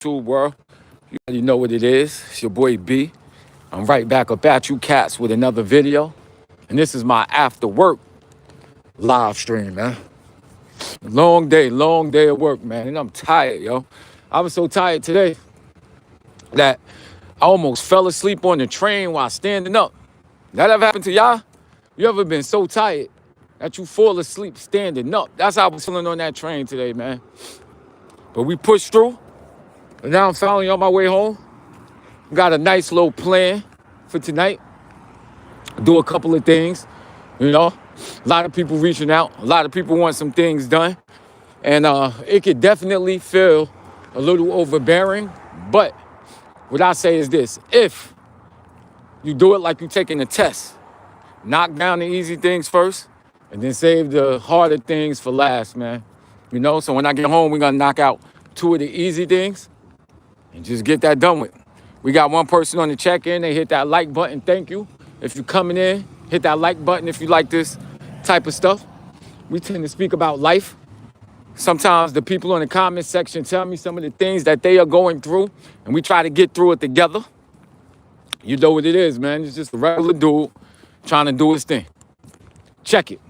YouTube world. You already know what it is. It's your boy B. I'm right back up at you cats with another video. And this is my after work live stream, man. Long day of work, man. And I'm tired, yo. I was so tired today that I almost fell asleep on the train while standing up. That ever happened to y'all? You ever been so tired that you fall asleep standing up? That's how I was feeling on that train today, man. But we pushed through. And now I'm finally on my way home. Got a nice little plan for tonight. Do a couple of things, you know. A lot of people reaching out. A lot of people want some things done. And it could definitely feel a little overbearing. But what I say is this. If you do it like you're taking a test, knock down the easy things first and then save the harder things for last, man. You know, so when I get home, we're going to knock out 2 of the easy things and just get that done with. We got 1 person on the check-in. They hit that like button. Thank you. If you're coming in, hit that like button if you like this type of stuff. We tend to speak about life. Sometimes the people in the comment section tell me some of the things that they are going through, and we try to get through it together. You know what it is, man. It's just a regular dude trying to do his thing. Check it.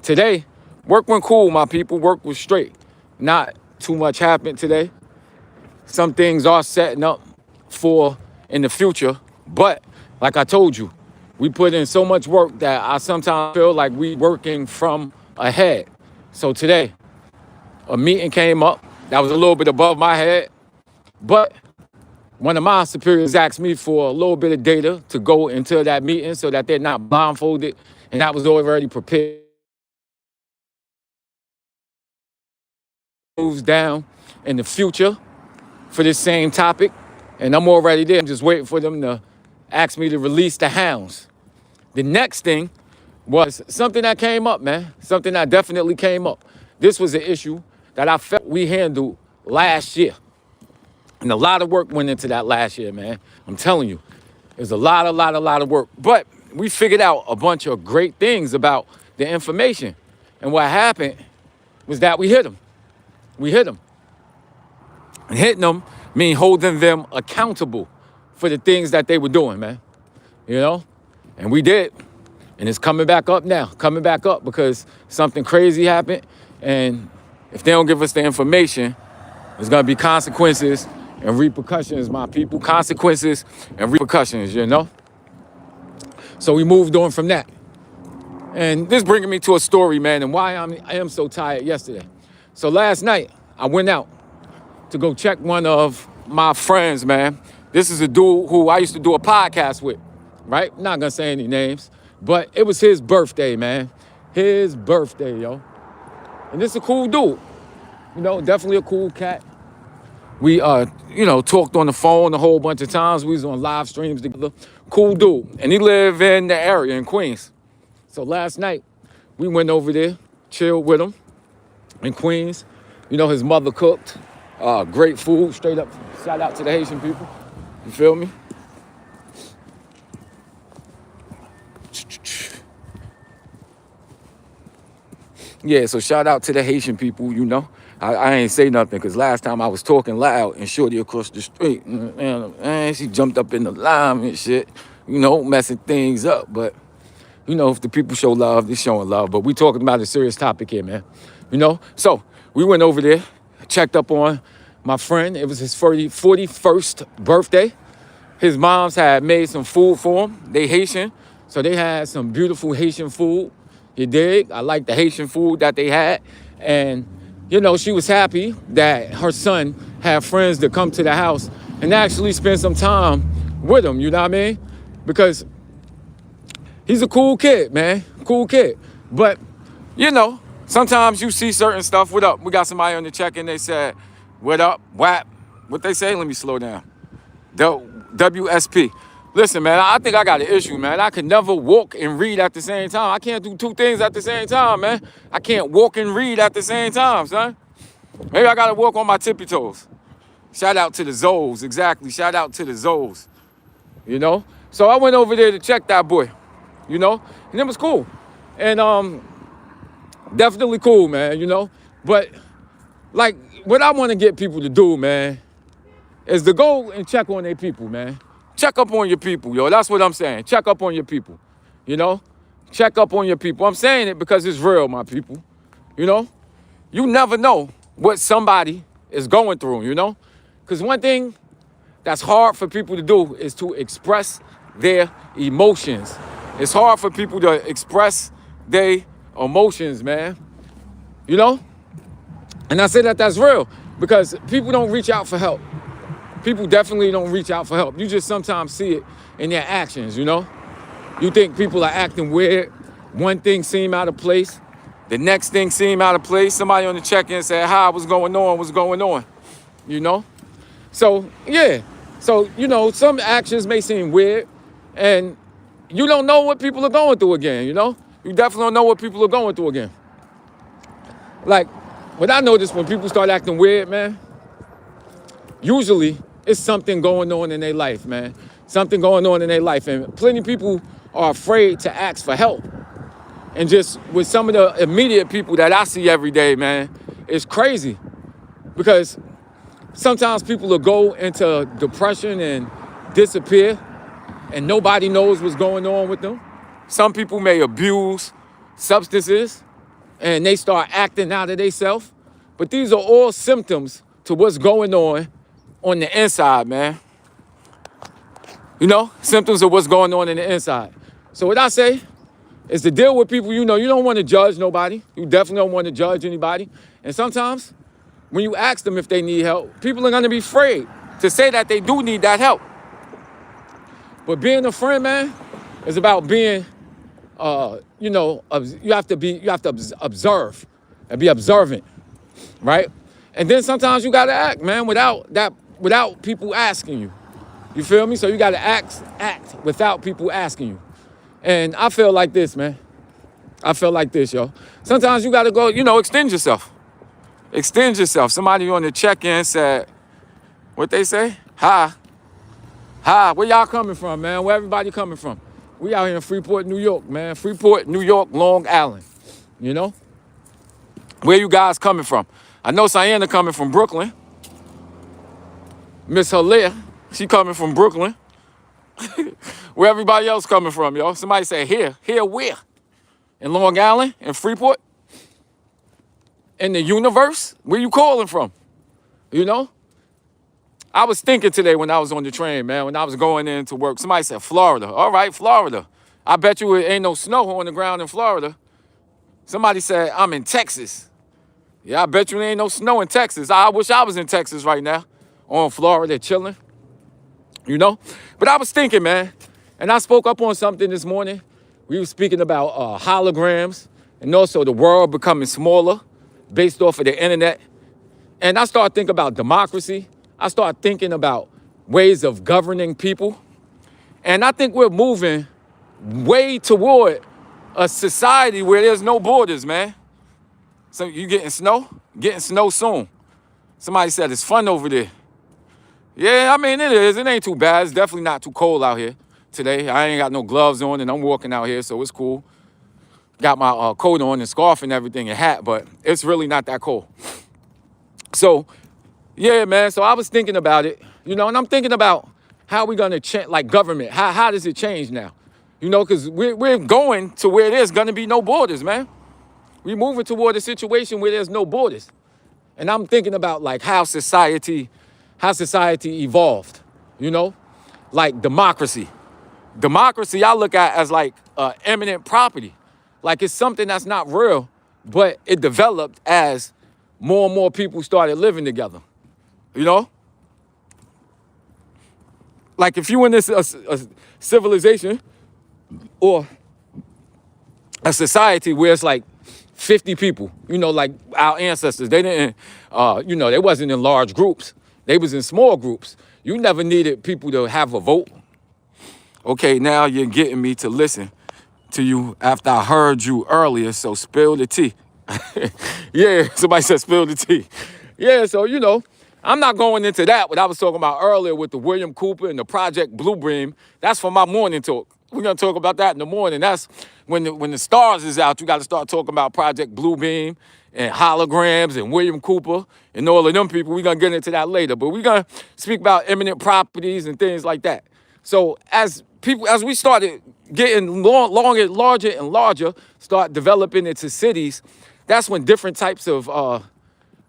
Today, work went cool, my people. Work was straight. Not too much happened today. Some things are setting up for in the future. But like I told you, we put in so much work that I sometimes feel like we working from ahead. So today, a meeting came up that was a little bit above my head. But one of my superiors asked me for a little bit of data to go into that meeting so that they're not blindfolded. And that was already prepared. Moves down in the future for this same topic. And I'm already there. I'm just waiting for them to ask me to release the hounds. The next thing was something that came up, man. Something that definitely came up. This was an issue that I felt we handled last year. And a lot of work went into that last year, man. I'm telling you, there's a lot of work. But we figured out a bunch of great things about the information. And what happened was that we hit them. And hitting them means holding them accountable for the things that they were doing, man. You know? And we did. And it's coming back up now. Coming back up because something crazy happened. And if they don't give us the information, there's going to be consequences and repercussions, my people. Consequences and repercussions, you know? So we moved on from that. And this bringing me to a story, man, and why I am so tired yesterday. So last night, I went out to go check one of my friends, man. This is a dude who I used to do a podcast with, right? Not going to say any names, but it was his birthday, man. His birthday, yo. And this is a cool dude. You know, definitely a cool cat. We, talked on the phone a whole bunch of times. We was on live streams together. Cool dude. And he lived in the area in Queens. So last night, we went over there, chilled with him in Queens. You know, his mother cooked great food, straight up. Shout out to the Haitian people. You feel me? Yeah, so shout out to the Haitian people, you know. I ain't say nothing because last time I was talking loud and shorty across the street, and she jumped up in the lime and shit, you know, messing things up. But, you know, if the people show love, they're showing love. But we talking about a serious topic here, man. You know? So we went over there, checked up on my friend. It was his 41st birthday. His moms had made some food for him. They Haitian, so they had some beautiful Haitian food. You dig? I like the Haitian food that they had. And, you know, she was happy that her son had friends to come to the house and actually spend some time with him, you know what I mean? Because he's a cool kid, man. Cool kid. But, you know, sometimes you see certain stuff. What up? We got somebody on the check-in. They said, what up? WAP. What they say? Let me slow down. WSP. Listen, man, I think I got an issue, man. I can never walk and read at the same time. I can't do 2 things at the same time, man. I can't walk and read at the same time, son. Maybe I got to walk on my tippy toes. Shout out to the Zoes. Exactly. Shout out to the Zoes. You know? So I went over there to check that boy, you know? And it was cool. And definitely cool, man, you know? But, like, what I want to get people to do, man, is to go and check on their people, man. Check up on your people, yo. That's what I'm saying. Check up on your people, you know? Check up on your people. I'm saying it because it's real, my people, you know? You never know what somebody is going through, you know? Because one thing that's hard for people to do is to express their emotions. It's hard for people to express their emotions, man, you know? And I say that that's real because people don't reach out for help. People definitely don't reach out for help. You just sometimes see it in their actions, you know? You think people are acting weird. One thing seem out of place. The next thing seem out of place. Somebody on the check-in said, hi, what's going on? What's going on? You know? So, yeah. So, you know, some actions may seem weird. And you don't know what people are going through again, you know? You definitely don't know what people are going through again. Like, what I notice when people start acting weird, man, usually it's something going on in their life, man. Something going on in their life. And plenty of people are afraid to ask for help. And just with some of the immediate people that I see every day, man, it's crazy. Because sometimes people will go into depression and disappear and nobody knows what's going on with them. Some people may abuse substances and they start acting out of themselves. But these are all symptoms to what's going on the inside, man. You know, symptoms of what's going on in the inside. So what I say is to deal with people, you know, you don't want to judge nobody. You definitely don't want to judge anybody. And sometimes when you ask them if they need help, people are going to be afraid to say that they do need that help. But being a friend, man, is about being, you know, you have to observe and be observant, right? And then sometimes you got to act, man, without people asking you. You feel me? So you got to act without people asking you. And I feel like this, man. I feel like this, yo. Sometimes you got to go, you know, extend yourself. Extend yourself. Somebody on the check-in said, what they say? Hi. Hi. Where y'all coming from, man? Where everybody coming from? We out here in Freeport, New York, man. Freeport, New York, Long Island. You know? Where you guys coming from? I know Sienna coming from Brooklyn. Miss Hilaire, she coming from Brooklyn. Where everybody else coming from, yo? Somebody say here. Here where? In Long Island? In Freeport? In the universe? Where you calling from? You know? I was thinking today when I was on the train, man, when I was going in to work. Somebody said Florida. All right, Florida. I bet you it ain't no snow on the ground in Florida. Somebody said I'm in Texas. Yeah, I bet you there ain't no snow in Texas. I wish I was in Texas right now. On Florida, chilling. You know? But I was thinking, man, and I spoke up on something this morning. We were speaking about holograms and also the world becoming smaller based off of the internet. And I started thinking about democracy. I started thinking about ways of governing people. And I think we're moving way toward a society where there's no borders, man. So you getting snow? Getting snow soon. Somebody said it's fun over there. Yeah, I mean, it is. It ain't too bad. It's definitely not too cold out here today. I ain't got no gloves on and I'm walking out here, so it's cool. Got my coat on and scarf and everything and hat, but it's really not that cold. So, yeah, man. So I was thinking about it, you know, and I'm thinking about how we going to change, like government. How does it change now? You know, because we're going to where there's going to be no borders, man. We're moving toward a situation where there's no borders. And I'm thinking about, like, how society evolved, you know, like democracy. Democracy, I look at as like eminent property. Like it's something that's not real, but it developed as more and more people started living together, you know? Like if you in this a civilization or a society where it's like 50 people, you know, like our ancestors, they didn't, you know, they wasn't in large groups. They was in small groups. You never needed people to have a vote. Okay, now you're getting me to listen to you after I heard you earlier, so spill the tea. Yeah, somebody said spill the tea. Yeah, so, you know, I'm not going into that, what I was talking about earlier with the William Cooper and the Project Bluebeam. That's for my morning talk. We're going to talk about that in the morning. That's when the stars is out, you got to start talking about Project Bluebeam and holograms and William Cooper and all of them people. We're going to get into that later. But we're going to speak about eminent properties and things like that. So as we started getting larger and larger, start developing into cities, that's when different types of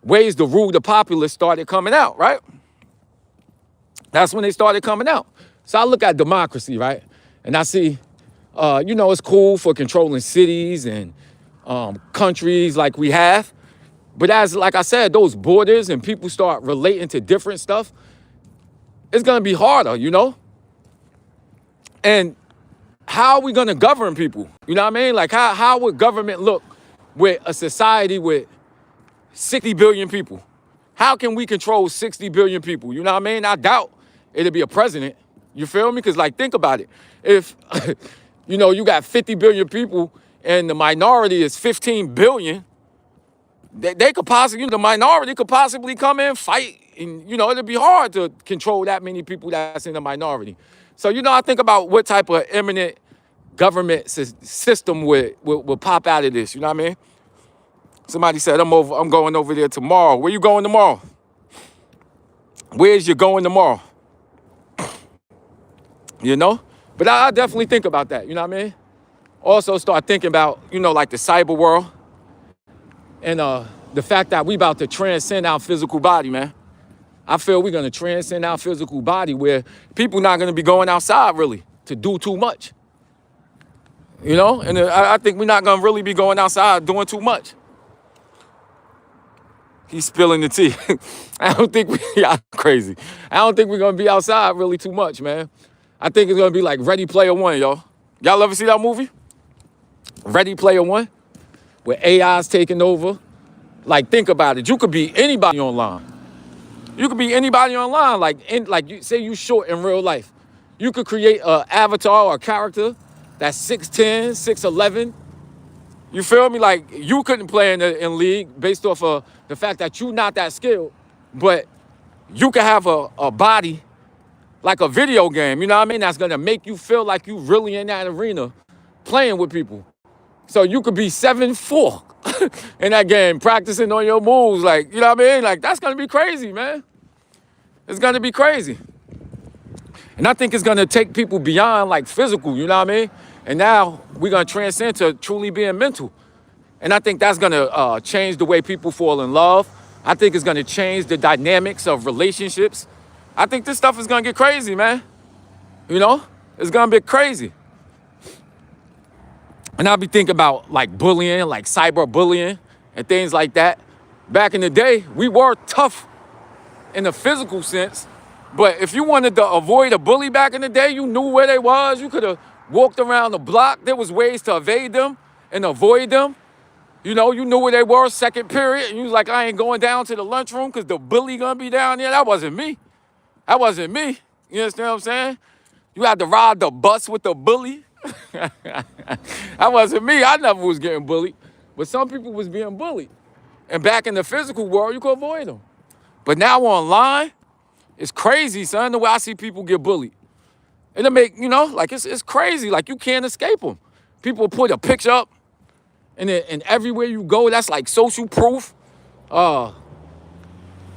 ways to rule the populace started coming out, right? That's when they started coming out. So I look at democracy, right? And I see, it's cool for controlling cities and countries like we have. But as, like I said, those borders and people start relating to different stuff, it's going to be harder, And how are we going to govern people? You know what I mean? Like, how would government look with a society with 60 billion people? How can we control 60 billion people? You know what I mean? I doubt it'll be a president. You feel me? Because, like, think about it. If, you got 50 billion people and the minority is 15 billion, they could possibly, the minority could possibly come in, fight, and, it'll be hard to control that many people that's in the minority. So, I think about what type of eminent government system would pop out of this, you know what I mean? Somebody said, I'm going over there tomorrow. Where you going tomorrow? Where's you going tomorrow? But I definitely think about that, you know what I mean? Also start thinking about, like the cyber world and the fact that we about to transcend our physical body, man. I feel we're going to transcend our physical body where people not going to be going outside really to do too much. And I think we're not going to really be going outside doing too much. He's spilling the tea. I don't think I'm crazy. I don't think we're going to be outside really too much, man. I think it's going to be like Ready Player One, y'all. Y'all ever see that movie? Ready Player One? Where AI's taking over. Like, think about it. You could be anybody online. You could be anybody online. Say you short in real life. You could create an avatar or a character that's 6'10", 6'11". You feel me? Like, you couldn't play in league based off of the fact that you're not that skilled. But you can have a body like a video game, you know what I mean? That's going to make you feel like you really in that arena playing with people. So you could be 7'4" in that game, practicing on your moves. Like, you know what I mean? Like, that's going to be crazy, man. It's going to be crazy. And I think it's going to take people beyond, like, physical, you know what I mean? And now we're going to transcend to truly being mental. And I think that's going to change the way people fall in love. I think it's going to change the dynamics of relationships. I think this stuff is going to get crazy, man. It's going to be crazy. And I'll be thinking about, like, bullying, like cyber bullying and things like that. Back in the day, we were tough in the physical sense. But if you wanted to avoid a bully back in the day, you knew where they was. You could have walked around the block. There was ways to evade them and avoid them. You knew where they were, second period. And you was like, I ain't going down to the lunchroom because the bully going to be down there. That wasn't me. That wasn't me. You understand what I'm saying? You had to ride the bus with the bully. That wasn't me. I never was getting bullied. But some people was being bullied. And back in the physical world, you could avoid them. But now online, it's crazy, son, the way I see people get bullied. And it make, it's crazy. Like, you can't escape them. People put a picture up, and everywhere you go, that's like social proof.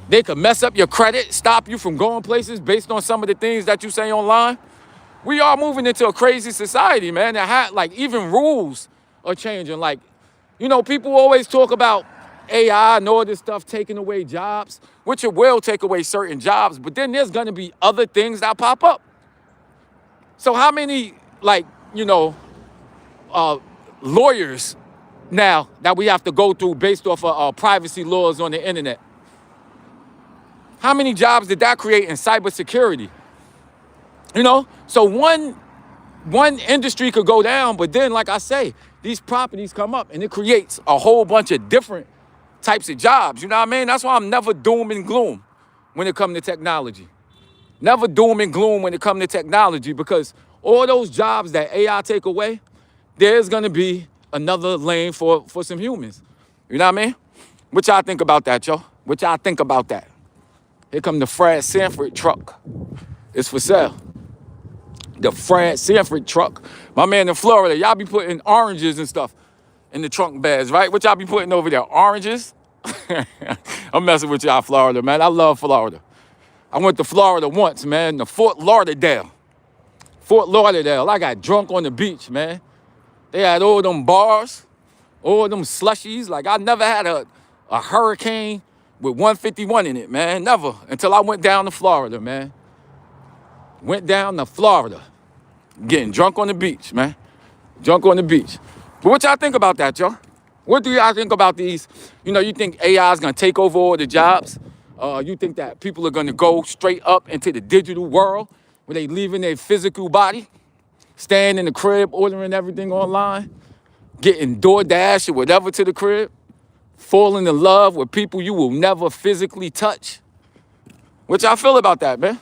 They could mess up your credit, stop you from going places based on some of the things that you say online. We are moving into a crazy society, man. That even rules are changing. Like, people always talk about AI and all this stuff taking away jobs, which it will take away certain jobs, but then there's going to be other things that pop up. So how many, lawyers now that we have to go through based off of privacy laws on the internet? How many jobs did that create in cybersecurity? So one industry could go down, but then, like I say, these properties come up and it creates a whole bunch of different types of jobs. You know what I mean? That's why I'm never doom and gloom when it comes to technology. Never doom and gloom when it comes to technology, because all those jobs that AI take away, there's going to be another lane for some humans. You know what I mean? What y'all think about that, yo? What y'all think about that? Here come the Fred Sanford truck. It's for sale. The Fred Sanford truck. My man in Florida, y'all be putting oranges and stuff in the trunk bags, right? What y'all be putting over there? Oranges? I'm messing with y'all, Florida, man. I love Florida. I went to Florida once, man, to Fort Lauderdale. Fort Lauderdale. I got drunk on the beach, man. They had all them bars, all them slushies. Like, I never had a hurricane with 151 in it, man. Never. Until I went down to Florida, man. Went down to Florida. Getting drunk on the beach, man. Drunk on the beach. But what y'all think about that, y'all? What do y'all think about these? You know, you think AI is going to take over all the jobs? You think that people are going to go straight up into the digital world where they leaving their physical body, staying in the crib, ordering everything online, getting DoorDash or whatever to the crib, falling in love with people you will never physically touch? What y'all feel about that, man?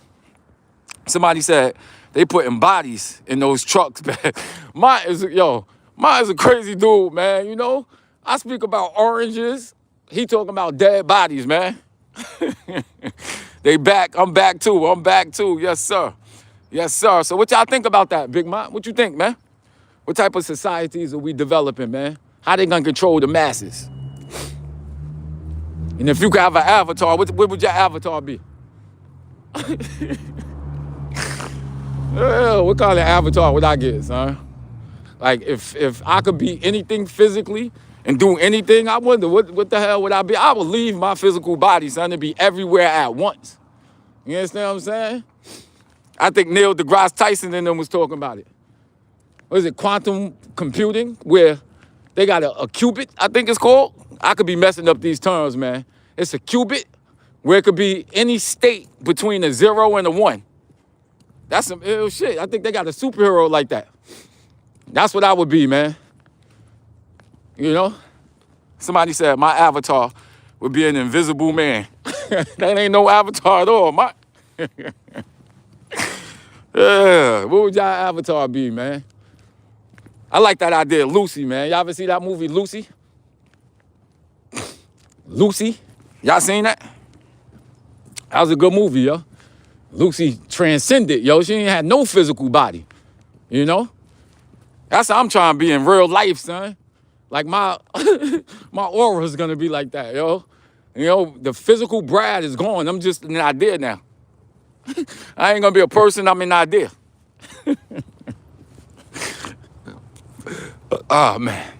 Somebody said they putting bodies in those trucks, man. Mine is a crazy dude, man. You know, I speak about oranges. He talking about dead bodies, man. They back. I'm back too. I'm back too. Yes, sir. Yes, sir. So what y'all think about that, Big Man? What you think, man? What type of societies are we developing, man? How they gonna control the masses? And if you could have an avatar, what would your avatar be? What kind of avatar would I get, son? Like, if I could be anything physically and do anything, I wonder what the hell would I be? I would leave my physical body, son, and be everywhere at once. You understand what I'm saying? I think Neil deGrasse Tyson and them was talking about it. What is it, quantum computing, where they got a qubit, I think it's called. I could be messing up these terms, man. It's a qubit where it could be any state between a 0 and a 1. That's some ill shit. I think they got a superhero like that. That's what I would be, man. You know? Somebody said my avatar would be an invisible man. That ain't no avatar at all, my. Yeah, what would y'all avatar be, man? I like that idea, Lucy, man. Y'all ever see that movie, Lucy? Lucy? Y'all seen that? That was a good movie, yo. Lucy transcended, yo. She ain't had no physical body, you know? That's how I'm trying to be in real life, son. Like my aura is gonna be like that, yo. You know, the physical Brad is gone. I'm just an idea now. I ain't gonna be a person, I'm an idea. Oh, man.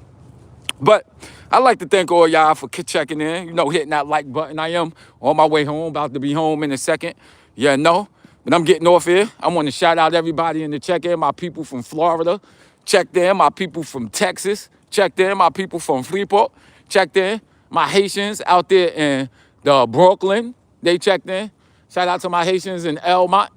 But I'd like to thank all y'all for checking in, you know, hitting that like button. I am on my way home, about to be home in a second. Yeah, no, but I'm getting off here. I want to shout out everybody in the check-in, my people from Florida. Checked in, my people from Texas. Checked in, my people from Freeport. Checked in, my Haitians out there in Brooklyn. They checked in. Shout out to my Haitians in Elmont.